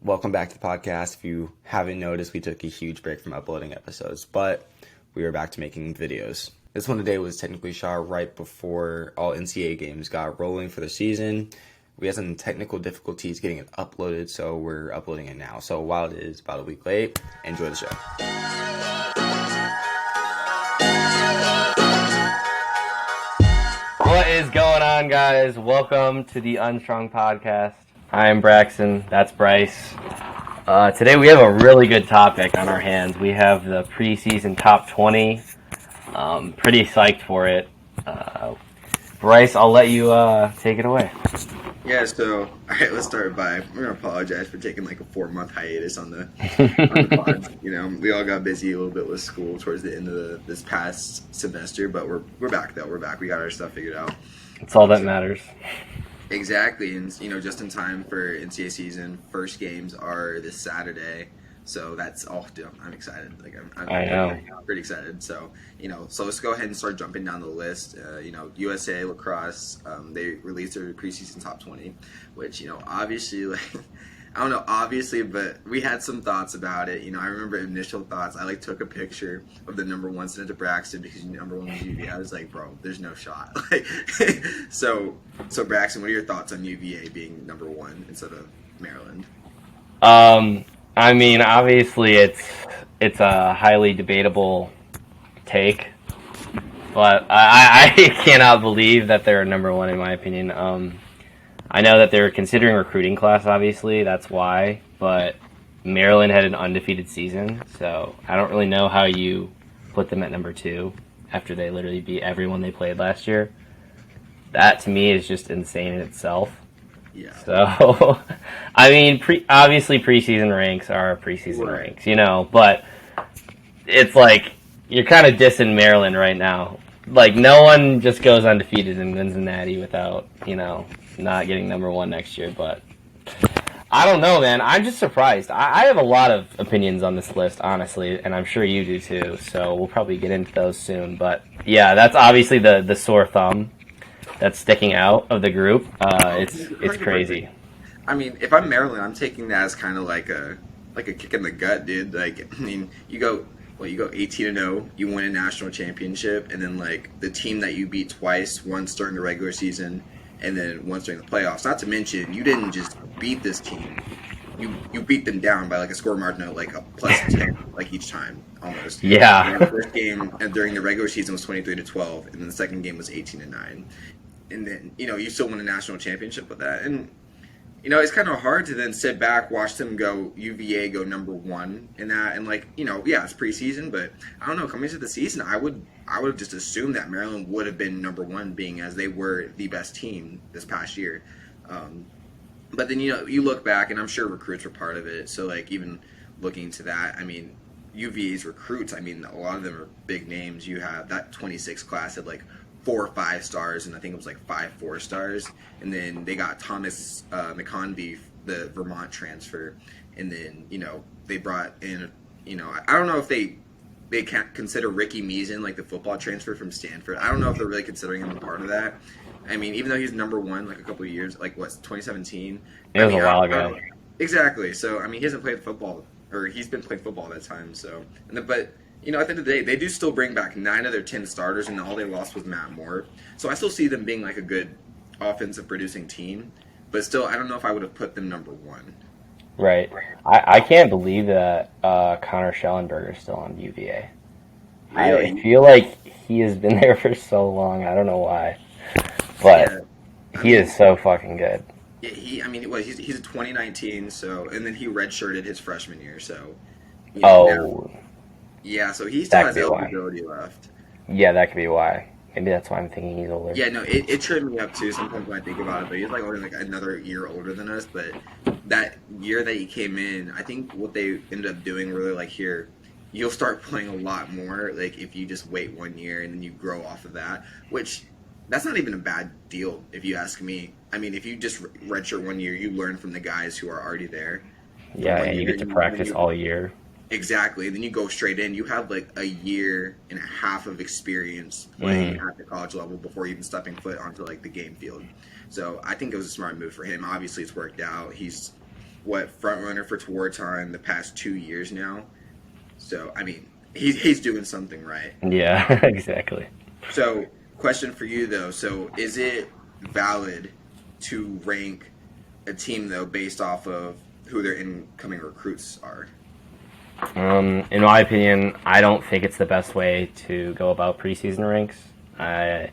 welcome back to the podcast. If you haven't noticed, we took a huge break from uploading episodes, but we are back to making videos. This one today was technically shot right before all NCAA games got rolling for the season. We had some technical difficulties getting it uploaded, so we're uploading it now. So while it is about a week late, enjoy the show. What is going on, guys? Welcome to the Unstrung podcast. I am Braxton. That's Bryce. Today we have a really good topic on our hands. We have the preseason top 20. Pretty psyched for it. Bryce, I'll let you take it away. Yeah, so all right, let's start by we're gonna apologize for taking like a 4-month hiatus on the pod. You know, we all got busy a little bit with school towards the end of this past semester, but we're back though. We're back. We got our stuff figured out. That's all that matters. Exactly, and just in time for NCAA season. First games are this Saturday, so that's all. Dude, I'm excited. Like I'm pretty excited. So so let's go ahead and start jumping down the list. USA Lacrosse, they released their preseason top 20, which obviously obviously, but we had some thoughts about it. I remember initial thoughts. I took a picture of the number one, sent it to Braxton because number one was UVA. I was like, bro, there's no shot. So Braxton, what are your thoughts on UVA being number one instead of Maryland? I mean, obviously it's a highly debatable take, but I cannot believe that they're number one in my opinion. I know that they're considering recruiting class, obviously, that's why, but Maryland had an undefeated season, so I don't really know how you put them at number 2 after they literally beat everyone they played last year. That, to me, is just insane in itself. Yeah. So, I mean, obviously preseason ranks are preseason ranks, but it's like, you're kind of dissing Maryland right now. Like, no one just goes undefeated in Cincinnati without, not getting number one next year, but I don't know, man. I'm just surprised. I have a lot of opinions on this list, honestly, and I'm sure you do too, so we'll probably get into those soon. But yeah, that's obviously the sore thumb that's sticking out of the group. It's crazy. I mean, if I'm Maryland, I'm taking that as kind of like a kick in the gut, dude. You go 18-0, you win a national championship, and then the team that you beat twice, once during the regular season and then once during the playoffs. Not to mention, you didn't just beat this team. You beat them down by a score margin of a plus 10 each time almost. Yeah. And the first game during the regular season was 23-12, and then the second game was 18-9. And then you still won a national championship with that. And it's kind of hard to then sit back, watch them UVA go number one in that, and it's preseason, but I don't know. Coming into the season, I would just assume that Maryland would have been number one, being as they were the best team this past year. But then you look back, and I'm sure recruits were part of it. So even looking to that, I mean, UVA's recruits, I mean, a lot of them are big names. You have that 26 class had 4 or 5 stars, and I think it was 5 4-stars. And then they got Thomas McConvey, the Vermont transfer, and then they brought in I don't know if they can't consider Ricky Meason the football transfer from Stanford. I don't know if they're really considering him a part of that. I mean, even though he's number one a couple of years, 2017. It was a while ago. Exactly. So I mean, he hasn't played football, or he's been playing football at that time. So but at the end of the day, they do still bring back 9 of their 10 starters, and all they lost was Matt Moore. So I still see them being a good offensive producing team, but still, I don't know if I would have put them number one. Right. I can't believe that Connor Schellenberger is still on UVA. Really? I feel like he has been there for so long. I don't know why, but he is so fucking good. Yeah, he's a 2019, so, and then he redshirted his freshman year, so. Yeah, so he still has eligibility left. Yeah, that could be why. Maybe that's why I'm thinking he's older. Yeah, no, it tripped me up too sometimes when I think about it, but he's only another year older than us. But that year that he came in, I think what they ended up doing were they're here, you'll start playing a lot more if you just wait 1 year and then you grow off of that, which that's not even a bad deal if you ask me. I mean, if you just redshirt 1 year, you learn from the guys who are already there. Yeah, and you get to practice all year. Exactly, and then you go straight in. You have a year and a half of experience playing at the college level before even stepping foot onto the game field. So I think it was a smart move for him. Obviously, it's worked out. He's front runner for tour time the past 2 years now. So I mean, he's doing something right. Yeah, exactly. So, question for you though. So, is it valid to rank a team though based off of who their incoming recruits are? In my opinion, I don't think it's the best way to go about preseason ranks. I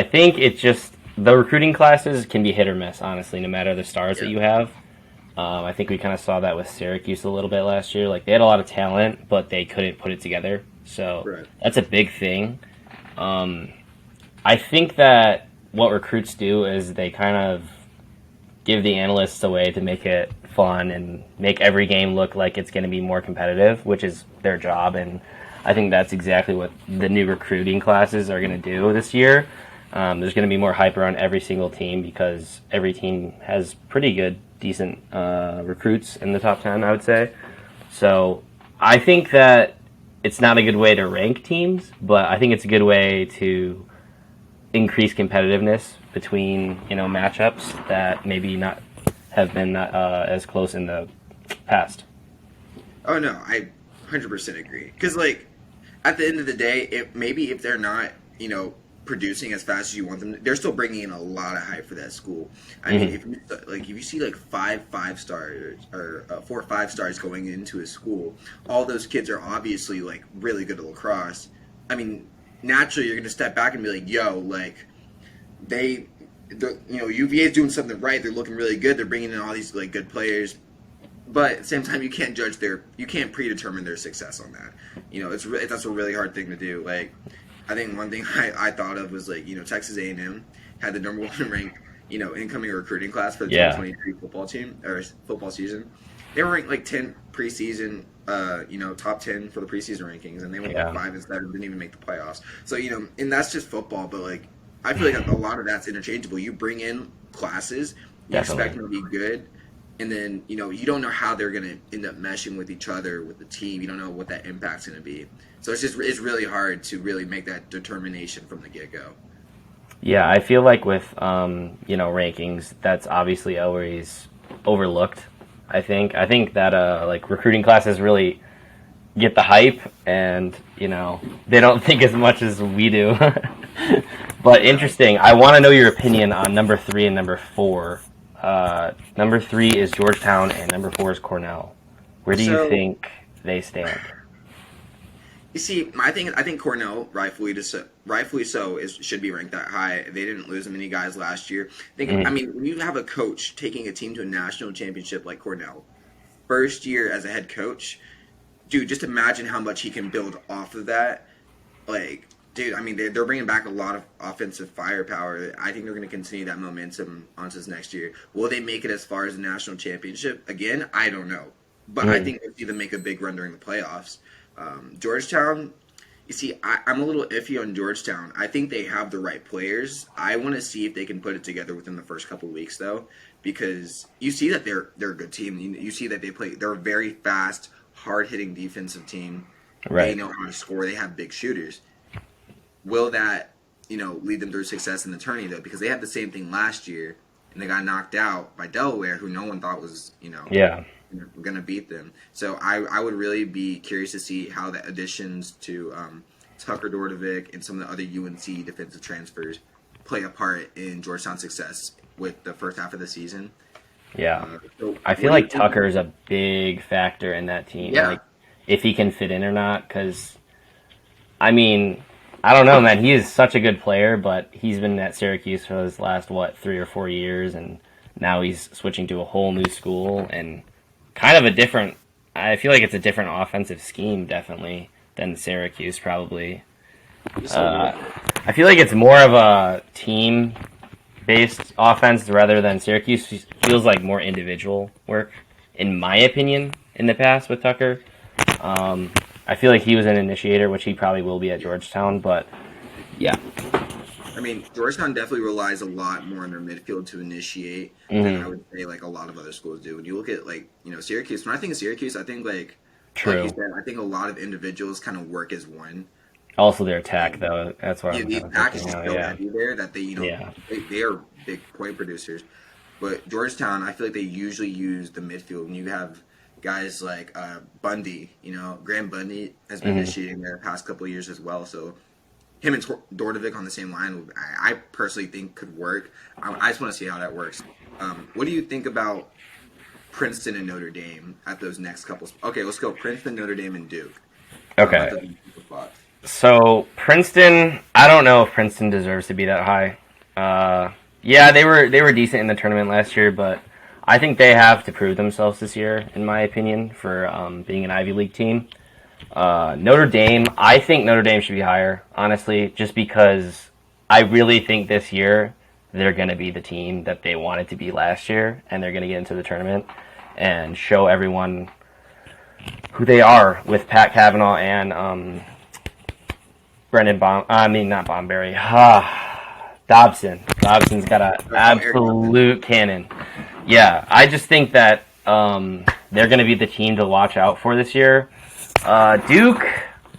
think it's just the recruiting classes can be hit or miss, honestly, no matter the stars that you have. I think we kind of saw that with Syracuse a little bit last year. Like, they had a lot of talent, but they couldn't put it together. So that's a big thing. I think that what recruits do is they kind of give the analysts a way to make it fun and make every game look like it's going to be more competitive, which is their job. And I think that's exactly what the new recruiting classes are going to do this year. There's going to be more hype around every single team because every team has pretty good, decent recruits in the top 10, I would say. So I think that it's not a good way to rank teams, but I think it's a good way to increase competitiveness between, matchups that maybe not have been as close in the past. Oh no, I 100% agree. Because like at the end of the day, if they're not producing as fast as you want them, they're still bringing in a lot of hype for that school. I mean, if you see like 5 stars or 4 5 stars going into a school, all those kids are obviously like really good at lacrosse. I mean, naturally you're going to step back and be like, yo, like UVA is doing something right. They're looking really good. They're bringing in all these like good players. But at the same time, you can't predetermine their success on that. That's a really hard thing to do. Like, I think one thing I thought of was like, Texas A&M had the number 1 ranked, incoming recruiting class for the 2023 football team or football season. They were ranked like 10 preseason, top 10 for the preseason rankings, and they went like 5 and 7, didn't even make the playoffs. So and that's just football, but like I feel like a lot of that's interchangeable. You bring in classes, you expect them to be good. And then, you don't know how they're going to end up meshing with each other, with the team. You don't know what that impact's going to be. So it's really hard to really make that determination from the get-go. Yeah, I feel like with, rankings, that's obviously always overlooked, I think. I think that, recruiting classes really get the hype and, they don't think as much as we do. But interesting. I want to know your opinion on number 3 and number 4. Number 3 is Georgetown, and number 4 is Cornell. Where do you think they stand? You see, I think Cornell, rightfully so, should be ranked that high. They didn't lose many guys last year. I mean, when you have a coach taking a team to a national championship like Cornell, first year as a head coach, dude, just imagine how much he can build off of that. Like, dude, I mean, they're bringing back a lot of offensive firepower. I think they're going to continue that momentum onto this next year. Will they make it as far as the national championship? Again, I don't know. But I think we'll see them make a big run during the playoffs. Georgetown, you see, I'm a little iffy on Georgetown. I think they have the right players. I want to see if they can put it together within the first couple of weeks, though, because you see that they're a good team. You see that they're a very fast, hard-hitting defensive team. Right. They know how to score. They have big shooters. Will that, lead them through success in the tourney, though? Because they had the same thing last year, and they got knocked out by Delaware, who no one thought was, going to beat them. So I would really be curious to see how the additions to Tucker Dordovic and some of the other UNC defensive transfers play a part in Georgetown's success with the first half of the season. Yeah. I feel like Tucker is a big factor in that team. Yeah. Like, if he can fit in or not, because, I mean, I don't know, man. He is such a good player, but he's been at Syracuse for his last, 3 or 4 years, and now he's switching to a whole new school and kind of I feel like it's a different offensive scheme, definitely, than Syracuse, probably. I feel like it's more of a team-based offense rather than Syracuse. Feels like more individual work, in my opinion, in the past with Tucker. I feel like he was an initiator, which he probably will be at Georgetown, but yeah. I mean, Georgetown definitely relies a lot more on their midfield to initiate than I would say like a lot of other schools do. When you look at Syracuse, when I think of Syracuse, I think like you said, I think a lot of individuals kind of work as one. Also their attack, though, that's what I'm the attack is just so heavy there that they are big point producers. But Georgetown, I feel like they usually use the midfield, and you have guys like Bundy. Graham Bundy has been initiating there the past couple of years as well. So him and Dordovic on the same line, I personally think could work. I just want to see how that works. What do you think about Princeton and Notre Dame at those next couple? Okay, let's go Princeton, Notre Dame, and Duke. Okay. So Princeton, I don't know if Princeton deserves to be that high. Yeah, they were decent in the tournament last year, but I think they have to prove themselves this year, in my opinion, for being an Ivy League team. Notre Dame, I think Notre Dame should be higher, honestly, just because I really think this year they're going to be the team that they wanted to be last year, and they're going to get into the tournament and show everyone who they are with Pat Cavanaugh and Brendan not Bomberry. Dobson. Dobson's got an absolute cannon. Yeah, I just think that they're going to be the team to watch out for this year. Duke,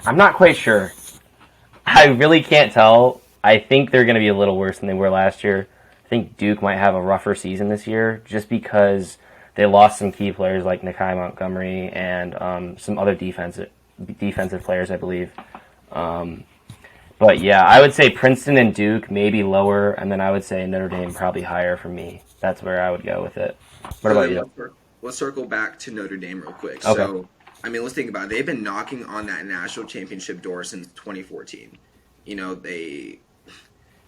I'm not quite sure. I really can't tell. I think they're going to be a little worse than they were last year. I think Duke might have a rougher season this year just because they lost some key players like Nakai Montgomery and some other defensive players, I believe. But yeah, I would say Princeton and Duke maybe lower, and then I would say Notre Dame probably higher for me. That's where I would go with it. What about you? Let's circle back to Notre Dame real quick. Okay. So, let's think about it. They've been knocking on that national championship door since 2014. They've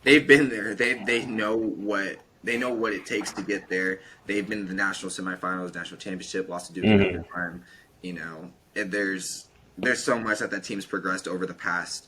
been there. They know what it takes to get there. They've been in the national semifinals, national championship, lost to Duke another time. And there's so much that team's progressed over the past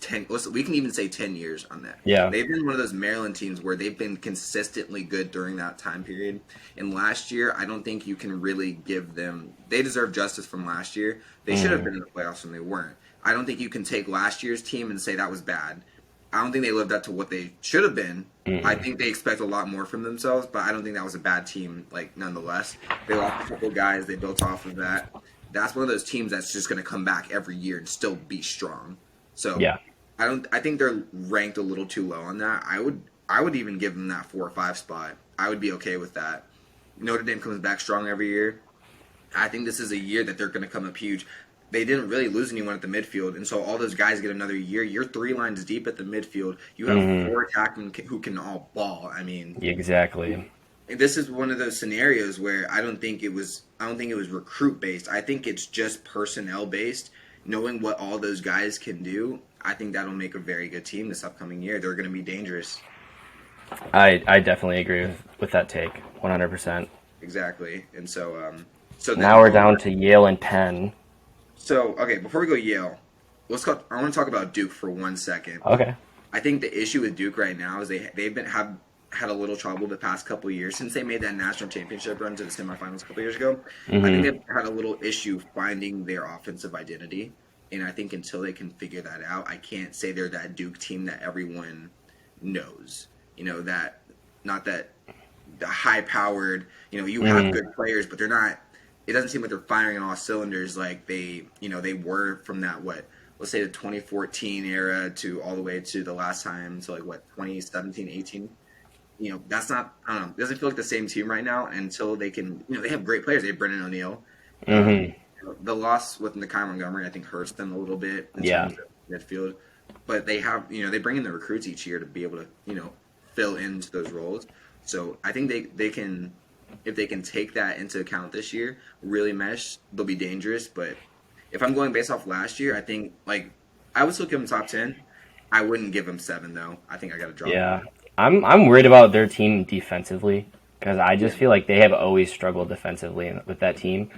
10. We can even say 10 years on that. Yeah, they've been one of those Maryland teams where they've been consistently good during that time period. And last year, I don't think you can really give them. They deserve justice from last year. They should have been in the playoffs and they weren't. I don't think you can take last year's team and say that was bad. I don't think they lived up to what they should have been. I think they expect a lot more from themselves, but I don't think that was a bad team, nonetheless. They lost a couple guys. They built off of that. That's one of those teams that's just going to come back every year and still be strong. So yeah. I think they're ranked a little too low on that. I would even give them that 4 or 5 spot. I would be okay with that. Notre Dame comes back strong every year. I think this is a year that they're going to come up huge. They didn't really lose anyone at the midfield, and so all those guys get another year. You're 3 lines deep at the midfield. You have 4 attackmen who can all ball. Exactly. This is one of those scenarios where I don't think it was recruit based. I think it's just personnel based. Knowing what all those guys can do, I think that'll make a very good team this upcoming year. They're going to be dangerous. I definitely agree with that take, 100%. Exactly. And so now we're down to Yale and Penn. So, okay, before we go Yale, I want to talk about Duke for 1 second. Okay. I think the issue with Duke right now is they've had a little trouble the past couple of years since they made that national championship run to the semifinals a couple of years ago. I think they've had a little issue finding their offensive identity, and I think until they can figure that out, I can't say they're that Duke team that everyone knows. That not that the high-powered. You have good players, but they're not. It doesn't seem like they're firing on all cylinders like they were from that let's say the 2014 era to all the way to the last time to 2017, 18. That's not, I don't know, it doesn't feel like the same team right now until they can, they have great players. They have Brendan O'Neill. The loss with Nakai Montgomery, I think, hurts them a little bit in terms of midfield. But they have, they bring in the recruits each year to be able to, fill into those roles. So I think they can, if they can take that into account this year, really mesh, they'll be dangerous. But if I'm going based off last year, I think, I would still give them top 10. I wouldn't give them 7, though. I think I got to drop them. I'm worried about their team defensively because I just feel like they have always struggled defensively with that team.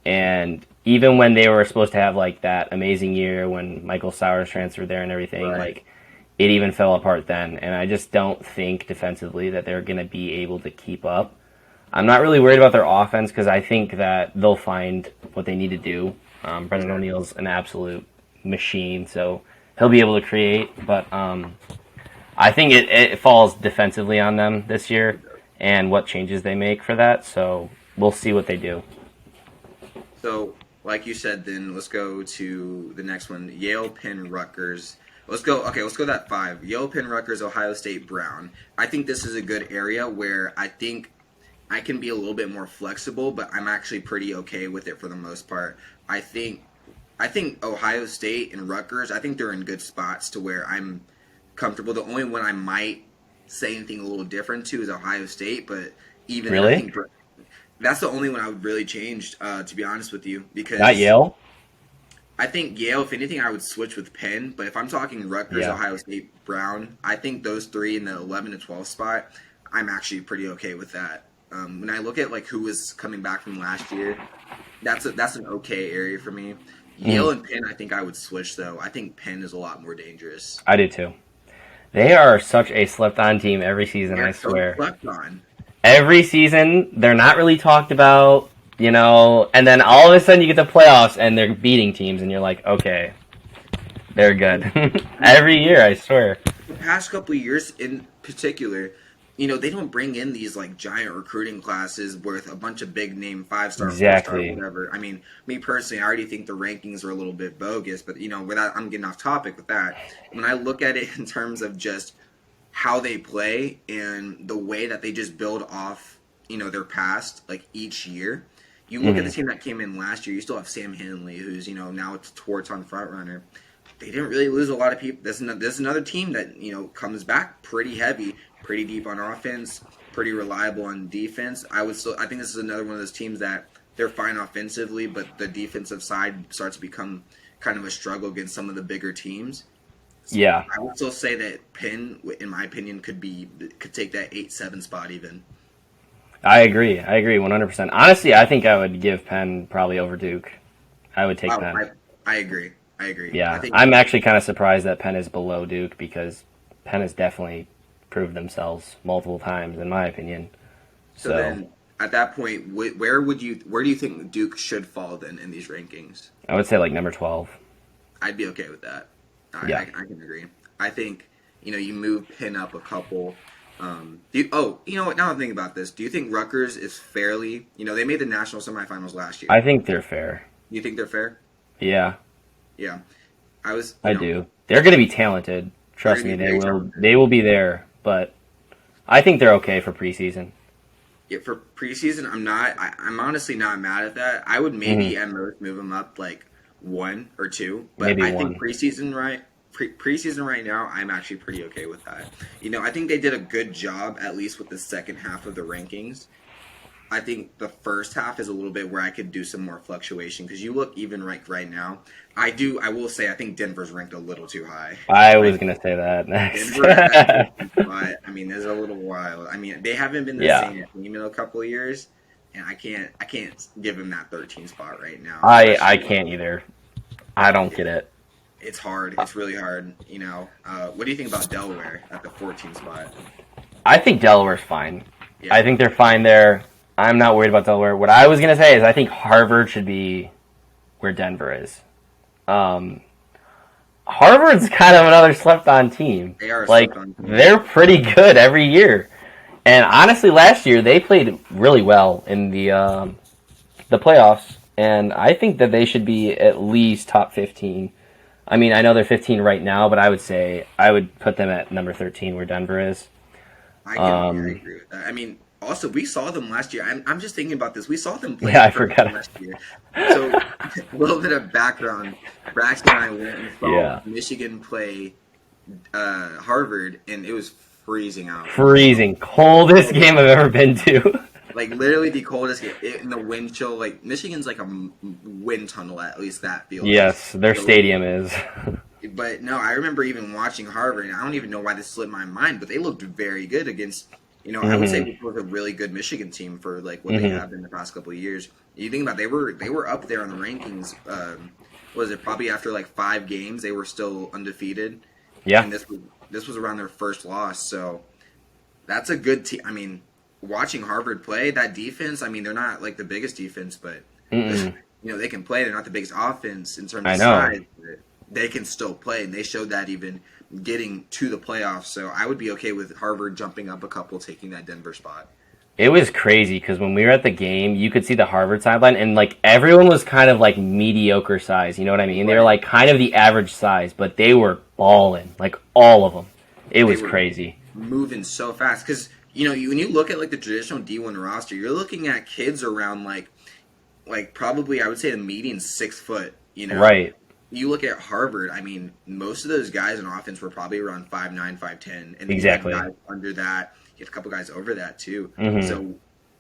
And even when they were supposed to have that amazing year when Michael Sowers transferred there and everything, it even fell apart then. And I just don't think defensively that they're going to be able to keep up. I'm not really worried about their offense because I think that they'll find what they need to do. Brendan O'Neill's an absolute machine, so he'll be able to create. But I think it falls defensively on them this year and what changes they make for that. So we'll see what they do. So, like you said, then let's go to the next one. Yale, Penn, Rutgers. Let's go that 5. Yale, Penn, Rutgers, Ohio State, Brown. I think this is a good area where I think I can be a little bit more flexible, but I'm actually pretty okay with it for the most part. I think Ohio State and Rutgers, I think they're in good spots to where I'm comfortable. The only one I might say anything a little different to is Ohio State, but even then, I Really? think that's the only one I would really change, to be honest with you, because Not Yale? I think Yale, if anything, I would switch with Penn. But if I'm talking Rutgers, Yeah. Ohio State, Brown, I think those three in the 11 to 12 spot, I'm actually pretty okay with that. When I look at like who was coming back from last year, that's an okay area for me. Yale and Penn, I think I would switch though. I think Penn is a lot more dangerous. I do too. They are such a slept-on team every season, They're I swear. so slept on. Every season, they're not really talked about, and then all of a sudden you get the playoffs and they're beating teams, and you're like, okay, they're good. Every year, I swear. The past couple of years in particular, they don't bring in these like giant recruiting classes with a bunch of big name 5-star, Exactly. 4-star, whatever. I mean, me personally, I already think the rankings are a little bit bogus, but without I'm getting off topic with that. When I look at it in terms of just how they play and the way that they just build off, their past, like each year. You look at the team that came in last year, you still have Sam Hinley, who's, now it's Torton front runner. They didn't really lose a lot of people. This is another team that, comes back pretty heavy, pretty deep on offense, pretty reliable on defense. I think this is another one of those teams that they're fine offensively, but the defensive side starts to become kind of a struggle against some of the bigger teams. So Yeah. I would still say that Penn, in my opinion, could take that 8-7 spot even. I agree 100%. Honestly, I think I would give Penn probably over Duke. I would take Penn. I agree. Yeah, I'm actually kind of surprised that Penn is below Duke because Penn has definitely proved themselves multiple times, in my opinion. So then, at that point, where do you think Duke should fall then in these rankings? I would say like number 12. I'd be okay with that. Yeah. I can agree. I think you move Penn up a couple. You know what? Now I'm thinking about this. Do you think Rutgers is fairly? They made the national semifinals last year. I think they're fair. You think they're fair? Yeah. Yeah. I do. They're going to be talented. Trust me, they will. They will be there. But I think they're okay for preseason. Yeah, for preseason, I'm not. I'm honestly not mad at that. I would maybe at most move them up like 1 or 2. But Maybe I 1. think preseason right now, I'm actually pretty okay with that. I think they did a good job at least with the second half of the rankings. I think the first half is a little bit where I could do some more fluctuation because you look even right now. I will say I think Denver's ranked a little too high. I was going to say that next. Denver, but I mean, there's a little while. I mean, they haven't been the same team in a couple of years, and I can't give them that 13 spot right now. I can't either. I don't get it. It's hard. It's really hard. What do you think about Delaware at the 14 spot? I think Delaware's fine. Yeah. I think they're fine there. I'm not worried about Delaware. What I was going to say is I think Harvard should be where Denver is. Harvard's kind of another slept-on team. They are a like slept-on team. They're pretty good every year. And honestly, last year they played really well in the playoffs, and I think that they should be at least top 15. I mean, I know they're 15 right now, but I would put them at number 13 where Denver is. I agree with that. I mean, also, we saw them last year. I'm just thinking about this. We saw them play I forgot last year. So, a little bit of background. Braxton and I went and saw Michigan play Harvard, and it was freezing out. Freezing. Coldest game I've ever been to. Like, literally the coldest game. In the wind chill. Like, Michigan's like a wind tunnel, at least that feels. Yes, their stadium is. But, no, I remember even watching Harvard, and I don't even know why this slipped my mind, but they looked very good against... I would say it was a really good Michigan team for like what they have in the past couple of years. You think about it, they were up there on the rankings. Was it probably after like 5 games they were still undefeated? Yeah. And this was around their first loss, so that's a good team. I mean, watching Harvard play that defense. I mean, they're not like the biggest defense, but they can play. They're not the biggest offense in terms of size. But they can still play, and they showed that even getting to the playoffs. So I would be okay with Harvard jumping up a couple, taking that Denver spot. It was crazy because when we were at the game, you could see the Harvard sideline, and like everyone was kind of like mediocre size. You know what I mean? Right. They were like kind of the average size, but they were balling, like all of them. It was crazy. Moving so fast because when you look at like the traditional D1 roster, you're looking at kids around like probably I would say the median 6 foot. Right. You look at Harvard. I mean, most of those guys in offense were probably around 5'9", 5'10", and then Exactly. you had guys under that. You had a couple guys over that too. Mm-hmm. So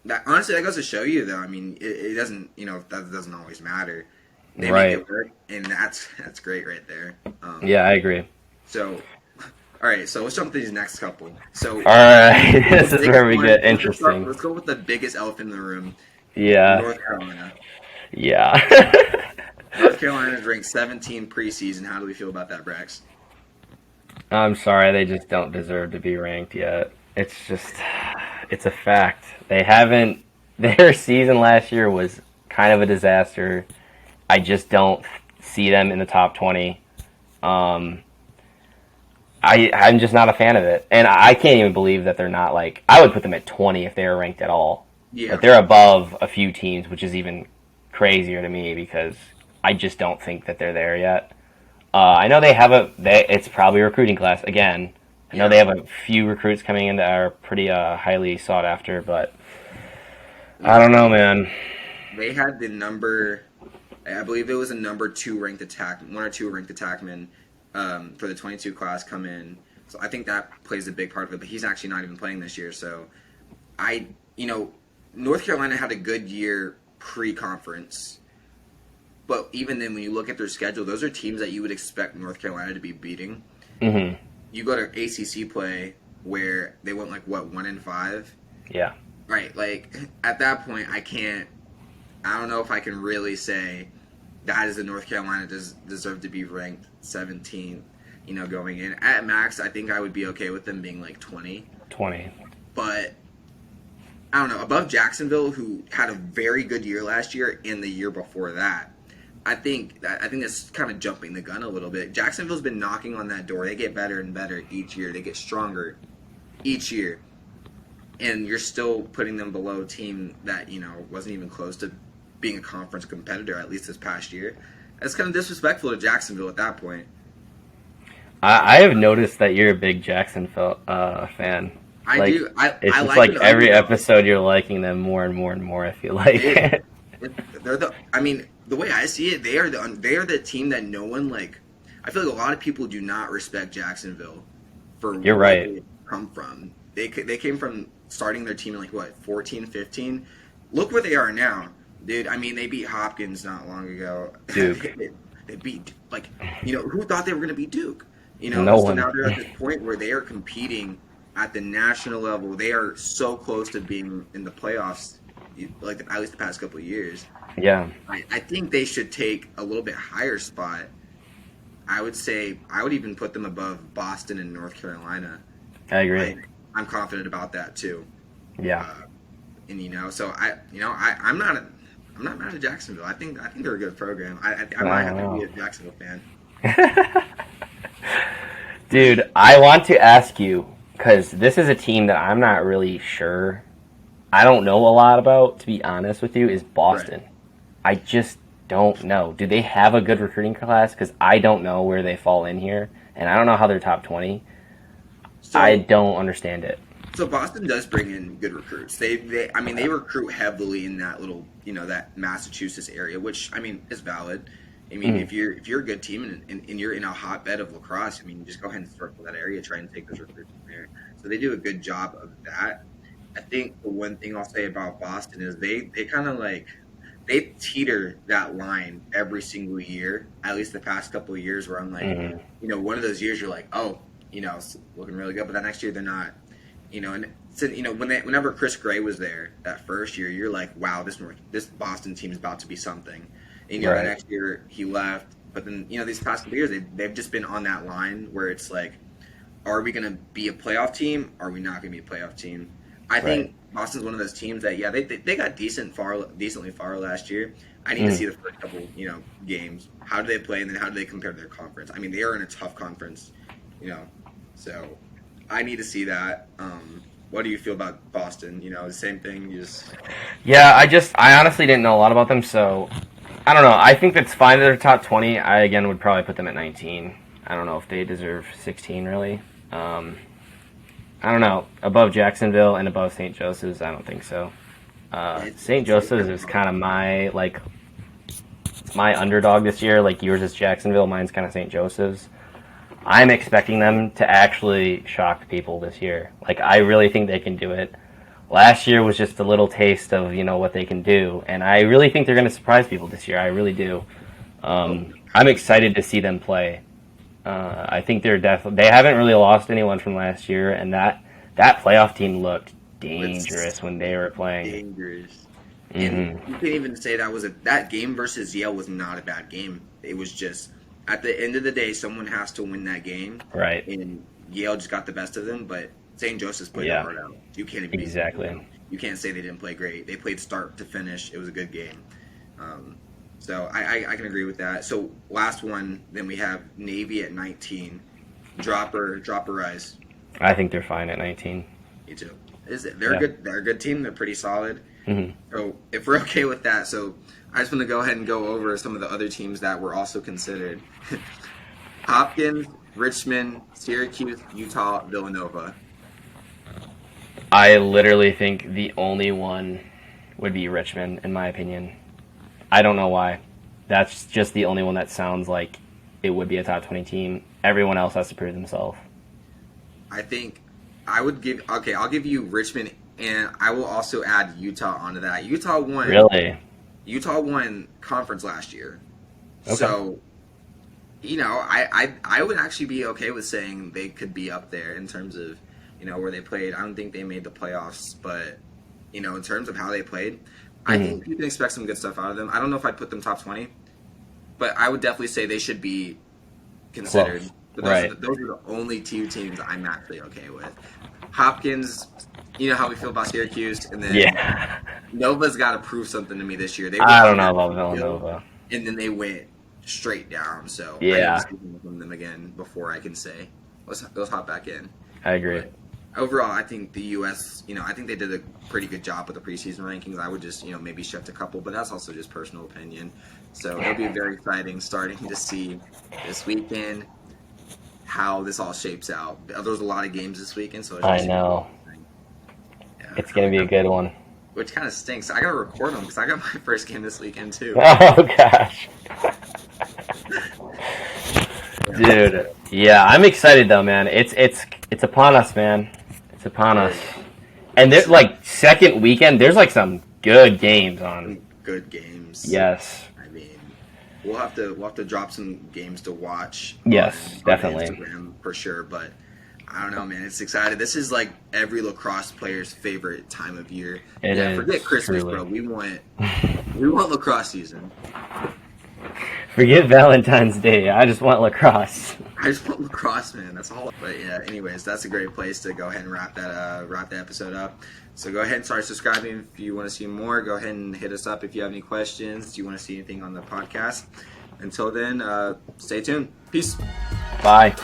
that honestly, that goes to show you, though. I mean, it doesn't. That doesn't always matter. They Right. make it work, and that's great right there. Yeah, I agree. So, all right. So let's jump to these next couple. So, All right, this is where we get interesting. Let's go with the biggest elephant in the room. Yeah. North Carolina. Yeah. North Carolina is ranked 17 preseason. How do we feel about that, Brax? I'm sorry, they just don't deserve to be ranked yet. It's a fact. They haven't. Their season last year was kind of a disaster. I just don't see them in the top 20. I'm just not a fan of it, and I can't even believe that they're not like. I would put them at 20 if they were ranked at all. Yeah. But they're above a few teams, which is even crazier to me because I just don't think that they're there yet. I know they have it's probably a recruiting class again. I know they have a few recruits coming in that are pretty highly sought after, but I don't know, man. They had the number, I believe it was a number 2 ranked one or two ranked attackman for the 22 class come in. So I think that plays a big part of it, but he's actually not even playing this year. So North Carolina had a good year pre-conference. But even then, when you look at their schedule, those are teams that you would expect North Carolina to be beating. Mm-hmm. You go to ACC play where they went 1-5. Yeah. Right. Like at that point, I don't know if I can really say that is the North Carolina deserve to be ranked 17th. Going in at max, I think I would be okay with them being 20. 20. But I don't know, above Jacksonville, who had a very good year last year and the year before that. I think that's kind of jumping the gun a little bit. Jacksonville's been knocking on that door. They get better and better each year. They get stronger each year. And you're still putting them below a team that, wasn't even close to being a conference competitor, at least this past year. That's kind of disrespectful to Jacksonville at that point. I have noticed that you're a big Jacksonville fan. I do. It's I just like every episode you're liking them more and more and more, I feel like. The way I see it, they are the team that no one I feel like a lot of people do not respect Jacksonville for You're where right. they come from. They came from starting their team in 14, 15. Look where they are now, dude. I mean, they beat Hopkins not long ago. Duke. They beat who thought they were going to beat Duke? No one. Now they're at this point where they are competing at the national level. They are so close to being in the playoffs, at least the past couple of years. Yeah. I think they should take a little bit higher spot. I would say I would even put them above Boston and North Carolina. I agree. I'm confident about that too. Yeah. So I'm not mad at Jacksonville. I think they're a good program. I might have to be a Jacksonville fan. Dude, I want to ask you, because this is a team that I'm not really sure. I don't know a lot about, to be honest with you, is Boston. Right. I just don't know. Do they have a good recruiting class? Because I don't know where they fall in here, and I don't know how they're top 20. So, I don't understand it. So Boston does bring in good recruits. They recruit heavily in that little, that Massachusetts area, which is valid. If you're a good team and you're in a hotbed of lacrosse, just go ahead and circle that area, try and take those recruits from there. So they do a good job of that. I think the one thing I'll say about Boston is they kind of they teeter that line every single year, at least the past couple of years, where I'm one of those years you're it's looking really good, but that next year they're not. And so, whenever Chris Gray was there that first year, you're like, wow, this Boston team is about to be something. And right. That next year he left, but then these past couple of years they've just been on that line where it's are we going to be a playoff team? Or are we not going to be a playoff team? I think Boston's one of those teams that they got decently far last year. I need to see the first couple games. How do they play, and then how do they compare to their conference? They are in a tough conference, so I need to see that. What do you feel about Boston? The same thing. Yeah, I honestly didn't know a lot about them, so I don't know. I think that's fine that they're top 20. I again would probably put them at 19. I don't know if they deserve 16 really. I don't know, above Jacksonville and above St. Joseph's. I don't think so. St. Joseph's is kind of my my underdog this year. Like yours is Jacksonville, mine's kind of St. Joseph's. I'm expecting them to actually shock people this year. Like I really think they can do it. Last year was just a little taste of what they can do, and I really think they're going to surprise people this year. I really do. I'm excited to see them play. I think they haven't really lost anyone from last year, and that playoff team looked dangerous when they were playing. Dangerous. Mm-hmm. And you can't even say that game versus Yale was not a bad game. It was just at the end of the day, someone has to win that game. Right. And Yale just got the best of them, but St. Joseph's played their heart out. You can't even you can't say they didn't play great. They played start to finish. It was a good game. So I can agree with that. So last one, then we have Navy at 19. Drop or rise? I think they're fine at 19. Me too. They're good. They're a good team. They're pretty solid. Mm-hmm. So if we're okay with that, so I just want to go ahead and go over some of the other teams that were also considered. Hopkins, Richmond, Syracuse, Utah, Villanova. I literally think the only one would be Richmond, in my opinion. I don't know why. That's just the only one that sounds like it would be a top 20 team. Everyone else has to prove themselves. I think I'll give you Richmond, and I will also add Utah onto that. Utah won. Really? Utah won conference last year. Okay. So, I would actually be okay with saying they could be up there in terms of, where they played. I don't think they made the playoffs, but, in terms of how they played, I think you can expect some good stuff out of them. I don't know if I'd put them top 20, but I would definitely say they should be considered. But those are the only two teams I'm actually okay with. Hopkins, you know how we feel about Syracuse, and then Nova's got to prove something to me this year. I don't know about Villanova. And then they went straight down, so I yeah. need to see from them again before I can say, let's hop back in. I agree. But overall, I think the U.S., I think they did a pretty good job with the preseason rankings. I would just, maybe shift a couple, but that's also just personal opinion. So it'll be very exciting starting to see this weekend how this all shapes out. There's a lot of games this weekend, so I know. It's going to be a good one. Which kind of stinks. I got to record them because I got my first game this weekend, too. Oh, gosh. Dude. Yeah, I'm excited, though, man. It's upon us, man. It's upon us. And there's, second weekend, there's, some good games on. Good games. Yes. I mean, we'll have to drop some games to watch. Yes, definitely. Instagram for sure, but I don't know, man. It's exciting. This is every lacrosse player's favorite time of year. Forget Christmas, truly. Bro. We want lacrosse season. Forget Valentine's Day. I just want lacrosse. I just want lacrosse, man. That's all. But yeah, anyways, that's a great place to go ahead and wrap that episode up. So go ahead and start subscribing if you want to see more. Go ahead and hit us up if you have any questions. Do you want to see anything on the podcast? Until then, stay tuned. Peace. Bye.